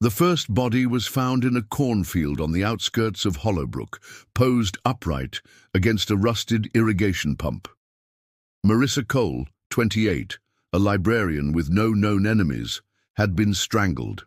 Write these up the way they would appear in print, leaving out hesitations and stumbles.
The first body was found in a cornfield on the outskirts of Hollowbrook, posed upright against a rusted irrigation pump. Marissa Cole, 28, a librarian with no known enemies, had been strangled.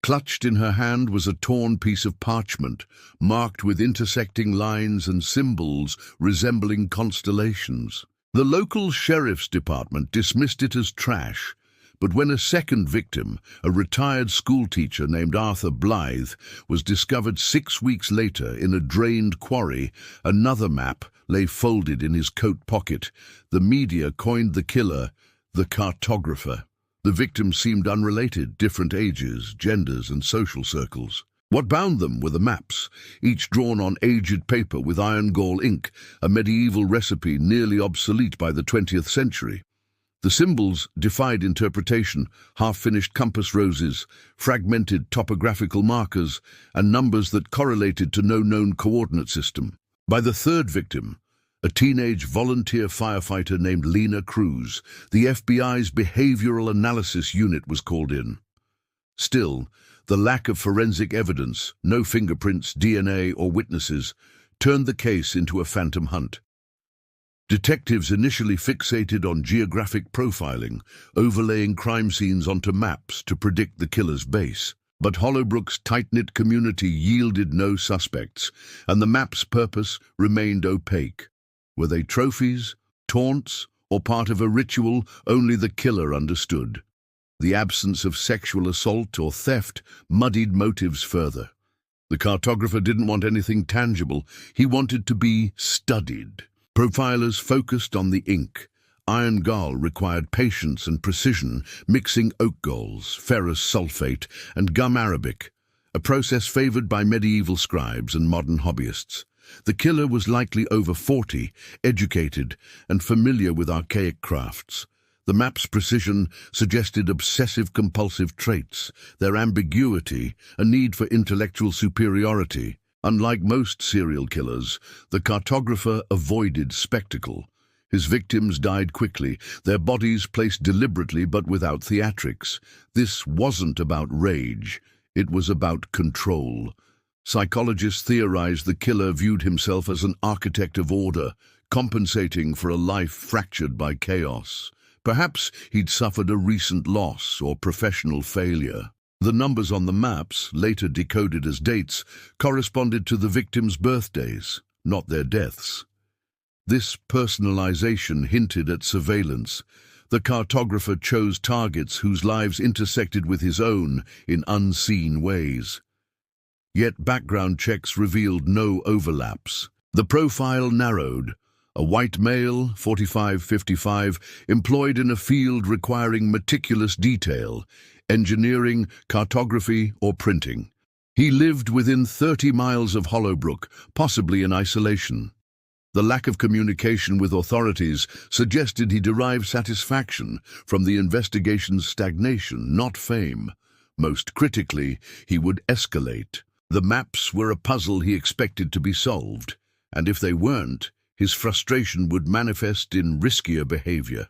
Clutched in her hand was a torn piece of parchment, marked with intersecting lines and symbols resembling constellations. The local sheriff's department dismissed it as trash, but when a second victim, a retired schoolteacher named Arthur Blythe, was discovered 6 weeks later in a drained quarry, another map lay folded in his coat pocket. The media coined the killer the Cartographer. The victims seemed unrelated, different ages, genders, and social circles. What bound them were the maps, each drawn on aged paper with iron gall ink, a medieval recipe nearly obsolete by the 20th century. The symbols defied interpretation: half-finished compass roses, fragmented topographical markers, and numbers that correlated to no known coordinate system. By the third victim, a teenage volunteer firefighter named Lena Cruz, the FBI's behavioral analysis unit was called in. Still, the lack of forensic evidence, no fingerprints, DNA, or witnesses, turned the case into a phantom hunt. Detectives initially fixated on geographic profiling, overlaying crime scenes onto maps to predict the killer's base. But Hollowbrook's tight-knit community yielded no suspects, and the map's purpose remained opaque. Were they trophies, taunts, or part of a ritual only the killer understood? The absence of sexual assault or theft muddied motives further. The cartographer didn't want anything tangible. He wanted to be studied. Profilers focused on the ink. Iron gall required patience and precision, mixing oak galls, ferrous sulfate, and gum arabic, a process favored by medieval scribes and modern hobbyists. The killer was likely over 40, educated, and familiar with archaic crafts. The map's precision suggested obsessive-compulsive traits, their ambiguity, a need for intellectual superiority. Unlike most serial killers, the cartographer avoided spectacle. His victims died quickly, their bodies placed deliberately but without theatrics. This wasn't about rage, it was about control. Psychologists theorized the killer viewed himself as an architect of order, compensating for a life fractured by chaos. Perhaps he'd suffered a recent loss or professional failure. The numbers on the maps, later decoded as dates, corresponded to the victims' birthdays, not their deaths. This personalization hinted at surveillance. The cartographer chose targets whose lives intersected with his own in unseen ways. Yet background checks revealed no overlaps. The profile narrowed. A white male, 45-55, employed in a field requiring meticulous detail, engineering, cartography, or printing. He lived within 30 miles of Hollowbrook, possibly in isolation. The lack of communication with authorities suggested he derived satisfaction from the investigation's stagnation, not fame. Most critically, he would escalate. The maps were a puzzle he expected to be solved, and if they weren't, his frustration would manifest in riskier behavior.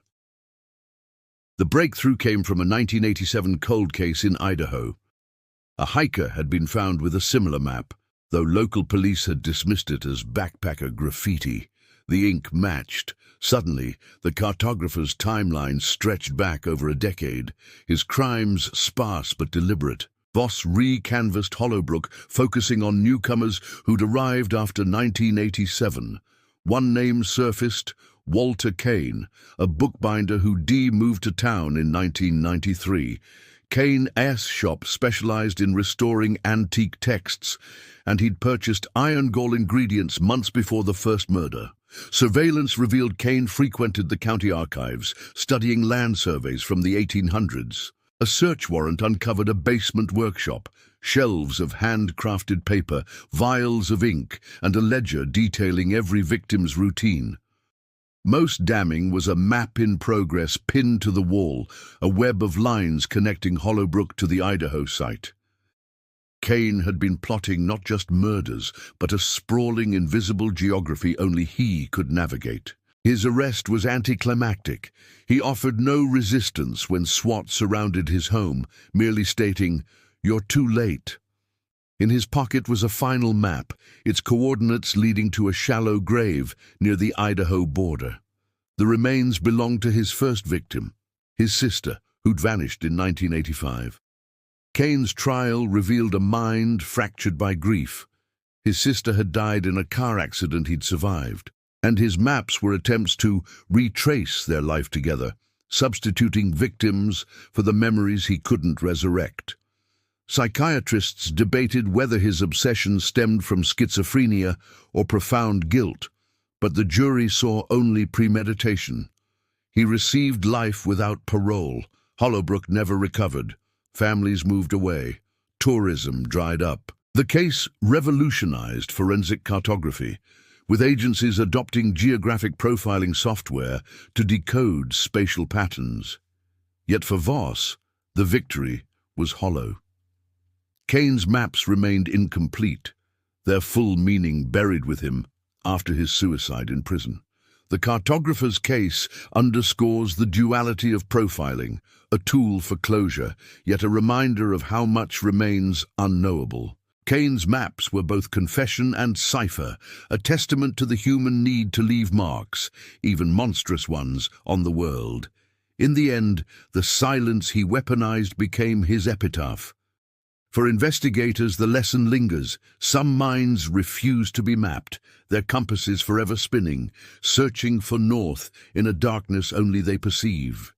The breakthrough came from a 1987 cold case in Idaho. A hiker had been found with a similar map, though local police had dismissed it as backpacker graffiti. The ink matched. Suddenly, the cartographer's timeline stretched back over a decade, his crimes sparse but deliberate. Voss re-canvassed Hollowbrook, focusing on newcomers who'd arrived after 1987. One name surfaced: Walter Kane, a bookbinder who moved to town in 1993. Kane's shop specialized in restoring antique texts, and he'd purchased iron gall ingredients months before the first murder. Surveillance revealed Kane frequented the county archives, studying land surveys from the 1800s. A search warrant uncovered a basement workshop, shelves of handcrafted paper, vials of ink, and a ledger detailing every victim's routine. Most damning was a map in progress pinned to the wall, a web of lines connecting Hollowbrook to the Idaho site. Kane had been plotting not just murders, but a sprawling, invisible geography only he could navigate. His arrest was anticlimactic. He offered no resistance when SWAT surrounded his home, merely stating, "You're too late." In his pocket was a final map, its coordinates leading to a shallow grave near the Idaho border. The remains belonged to his first victim, his sister, who'd vanished in 1985. Kane's trial revealed a mind fractured by grief. His sister had died in a car accident he'd survived, and his maps were attempts to retrace their life together, substituting victims for the memories he couldn't resurrect. Psychiatrists debated whether his obsession stemmed from schizophrenia or profound guilt, but the jury saw only premeditation. He received life without parole. Hollowbrook never recovered. Families moved away. Tourism dried up. The case revolutionized forensic cartography, with agencies adopting geographic profiling software to decode spatial patterns. Yet for Voss, the victory was hollow. Kane's maps remained incomplete, their full meaning buried with him after his suicide in prison. The cartographer's case underscores the duality of profiling, a tool for closure, yet a reminder of how much remains unknowable. Kane's maps were both confession and cipher, a testament to the human need to leave marks, even monstrous ones, on the world. In the end, the silence he weaponized became his epitaph. For investigators, the lesson lingers. Some minds refuse to be mapped, their compasses forever spinning, searching for north in a darkness only they perceive.